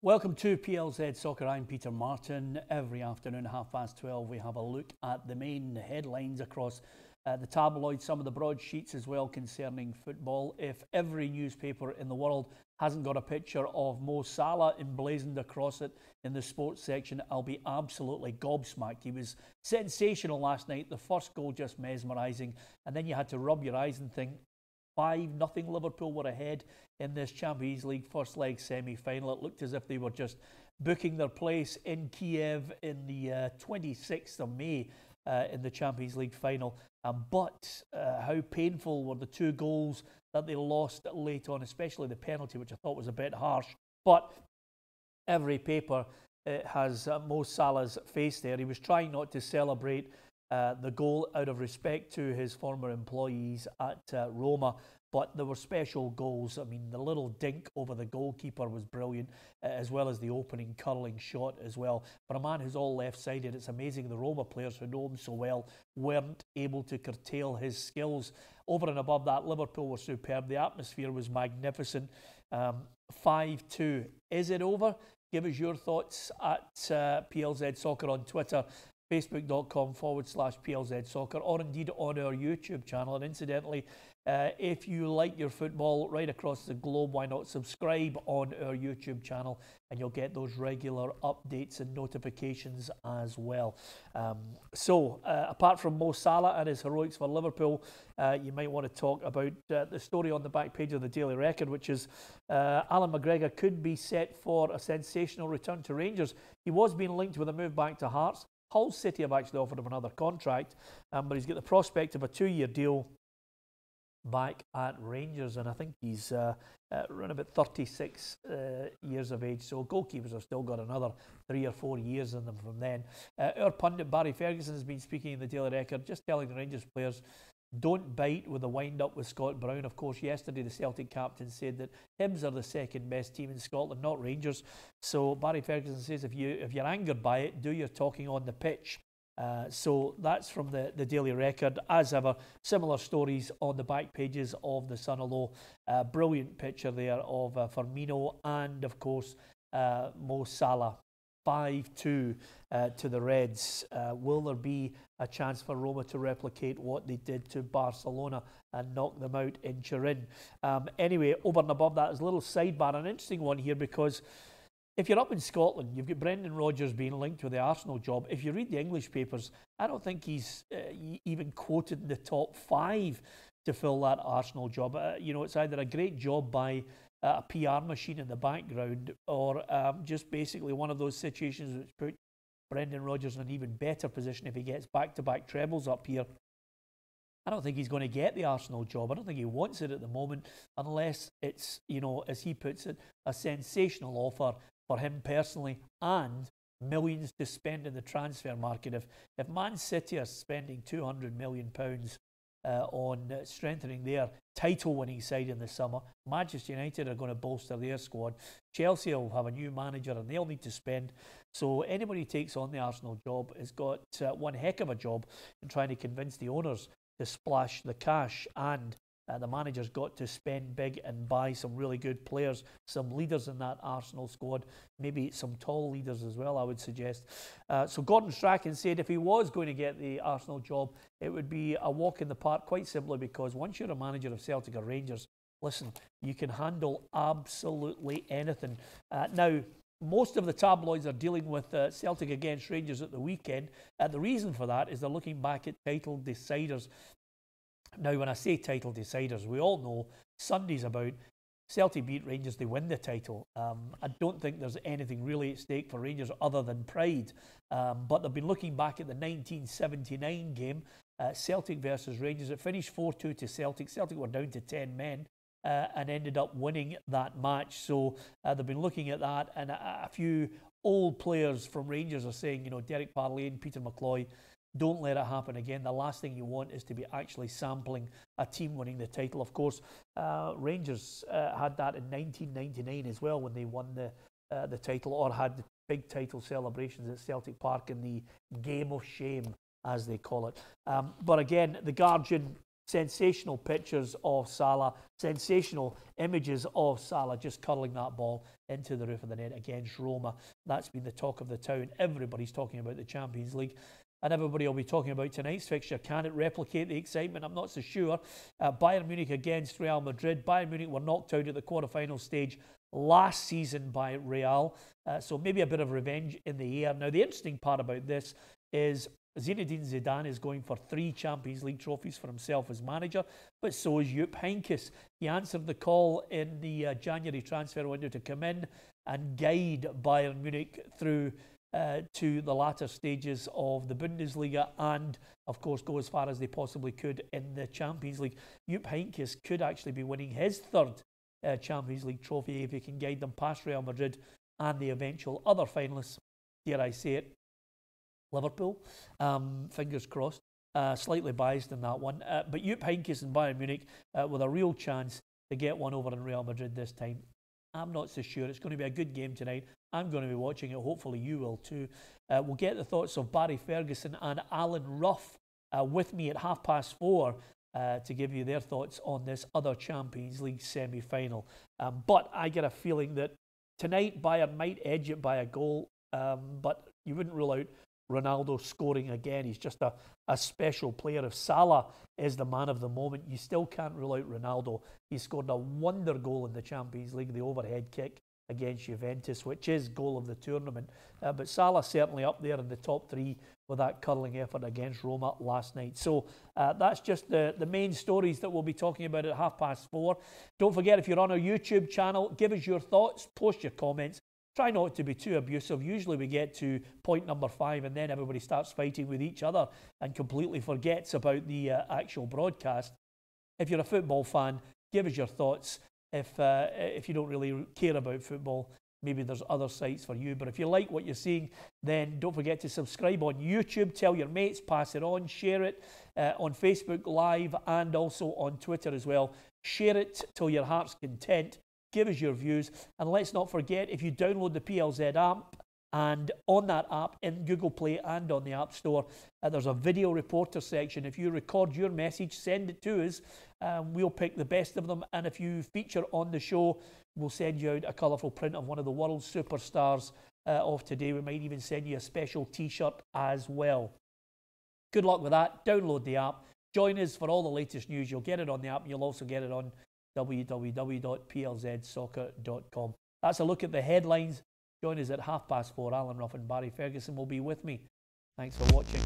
Welcome to PLZ Soccer. I'm Peter Martin. Every afternoon, 12:30, we have a look at the main headlines across the tabloids, some of the broadsheets as well concerning football. If every newspaper in the world hasn't got a picture of Mo Salah emblazoned across it in the sports section, I'll be absolutely gobsmacked. He was sensational last night. The first goal just mesmerising, and then you had to rub your eyes and think, 5-0 Liverpool were ahead in this Champions League first leg semi-final. It looked as if they were just booking their place in Kiev in the 26th of May in the Champions League final. But how painful were the two goals that they lost late on, especially the penalty, which I thought was a bit harsh. But every paper has Mo Salah's face there. He was trying not to celebrate the goal out of respect to his former employees at Roma, but there were special goals. I mean, the little dink over the goalkeeper was brilliant, as well as the opening curling shot as well. For a man who's all left-sided, it's amazing the Roma players who know him so well weren't able to curtail his skills. Over and above that, Liverpool were superb. The atmosphere was magnificent. 5-2. Is it over? Give us your thoughts at PLZ Soccer on Twitter, facebook.com/PLZ Soccer, or indeed on our YouTube channel. And incidentally, if you like your football right across the globe, why not subscribe on our YouTube channel, and you'll get those regular updates and notifications as well. Apart from Mo Salah and his heroics for Liverpool, you might want to talk about the story on the back page of the Daily Record, which is Alan McGregor could be set for a sensational return to Rangers. He was being linked with a move back to Hearts. Hull City have actually offered him another contract, but he's got the prospect of a 2-year deal back at Rangers, and I think he's around about 36 years of age, so goalkeepers have still got another 3 or 4 years in them from then. Our pundit Barry Ferguson has been speaking in the Daily Record, just telling the Rangers players, don't bite with the wind-up with Scott Brown. Of course, yesterday the Celtic captain said that Hibs are the second best team in Scotland, not Rangers. So Barry Ferguson says if you're angered by it, do your talking on the pitch. So that's from the Daily Record. As ever, similar stories on the back pages of the Sun. Although brilliant picture there of Firmino and, of course, Mo Salah. 5-2 to the Reds. Will there be a chance for Roma to replicate what they did to Barcelona and knock them out in Turin? Anyway, over and above that, there's a little sidebar, an interesting one here, because if you're up in Scotland, you've got Brendan Rodgers being linked with the Arsenal job. If you read the English papers, I don't think he's even quoted in the top 5 to fill that Arsenal job. It's either a great job by a PR machine in the background, or just basically one of those situations which put Brendan Rodgers in an even better position if he gets back-to-back trebles up here. I don't think he's going to get the Arsenal job. I don't think he wants it at the moment, unless it's, as he puts it, a sensational offer for him personally and millions to spend in the transfer market. If Man City are spending £200 million on strengthening their title-winning side in the summer, Manchester United are going to bolster their squad. Chelsea will have a new manager and they'll need to spend. So anybody who takes on the Arsenal job has got one heck of a job in trying to convince the owners to splash the cash, and the manager's got to spend big and buy some really good players, some leaders in that Arsenal squad, maybe some tall leaders as well, I would suggest. So Gordon Strachan said if he was going to get the Arsenal job, it would be a walk in the park, quite simply because once you're a manager of Celtic or Rangers, listen, you can handle absolutely anything. Now, most of the tabloids are dealing with Celtic against Rangers at the weekend. The reason for that is they're looking back at title deciders. Now, when I say title deciders, we all know Sunday's about Celtic beat Rangers, they win the title. I don't think there's anything really at stake for Rangers other than pride. But they've been looking back at the 1979 game, Celtic versus Rangers. It finished 4-2 to Celtic. Celtic were down to 10 men. And ended up winning that match. So they've been looking at that, and a few old players from Rangers are saying, Derek Parlane, Peter McCloy, don't let it happen again. The last thing you want is to be actually sampling a team winning the title. Of course, Rangers had that in 1999 as well when they won the title, or had the big title celebrations at Celtic Park in the Game of Shame, as they call it. But again, the Guardian sensational pictures of Salah, sensational images of Salah just curling that ball into the roof of the net against Roma. That's been the talk of the town. Everybody's talking about the Champions League, and everybody will be talking about tonight's fixture. Can it replicate the excitement? I'm not so sure. Bayern Munich against Real Madrid. Bayern Munich were knocked out at the quarterfinal stage last season by Real, so maybe a bit of revenge in the air. Now, the interesting part about this is Zinedine Zidane is going for 3 Champions League trophies for himself as manager, but so is Jupp Heynckes. He answered the call in the January transfer window to come in and guide Bayern Munich through to the latter stages of the Bundesliga and, of course, go as far as they possibly could in the Champions League. Jupp Heynckes could actually be winning his 3rd Champions League trophy if he can guide them past Real Madrid and the eventual other finalists, dare I say it, Liverpool. Fingers crossed. Slightly biased in that one. But Jupp Heynckes and Bayern Munich with a real chance to get one over in Real Madrid this time. I'm not so sure. It's going to be a good game tonight. I'm going to be watching it. Hopefully you will too. We'll get the thoughts of Barry Ferguson and Alan Ruff with me at 4:30 to give you their thoughts on this other Champions League semi-final. But I get a feeling that tonight Bayern might edge it by a goal, but you wouldn't rule out Ronaldo scoring again. He's just a special player. If Salah is the man of the moment, you still can't rule out Ronaldo. He scored a wonder goal in the Champions League, the overhead kick against Juventus, which is goal of the tournament. But Salah certainly up there in the top 3 with that curling effort against Roma last night. So that's just the main stories that we'll be talking about at 4:30. Don't forget, if you're on our YouTube channel, give us your thoughts, post your comments. Try not to be too abusive. Usually we get to point number 5 and then everybody starts fighting with each other and completely forgets about the actual broadcast. If you're a football fan, give us your thoughts. If you don't really care about football, maybe there's other sites for you. But if you like what you're seeing, then don't forget to subscribe on YouTube. Tell your mates, pass it on, share it on Facebook Live and also on Twitter as well. Share it till your heart's content. Give us your views, and let's not forget, if you download the PLZ app, and on that app in Google Play and on the App Store, there's a video reporter section. If you record your message, send it to us. We'll pick the best of them, and if you feature on the show, we'll send you out a colourful print of one of the world superstars of today. We might even send you a special t-shirt as well. Good luck with that. Download the app. Join us for all the latest news. You'll get it on the app, and you'll also get it on www.plzsoccer.com. That's a look at the headlines. Join us at 4:30. Alan Ruff and Barry Ferguson will be with me. Thanks for watching.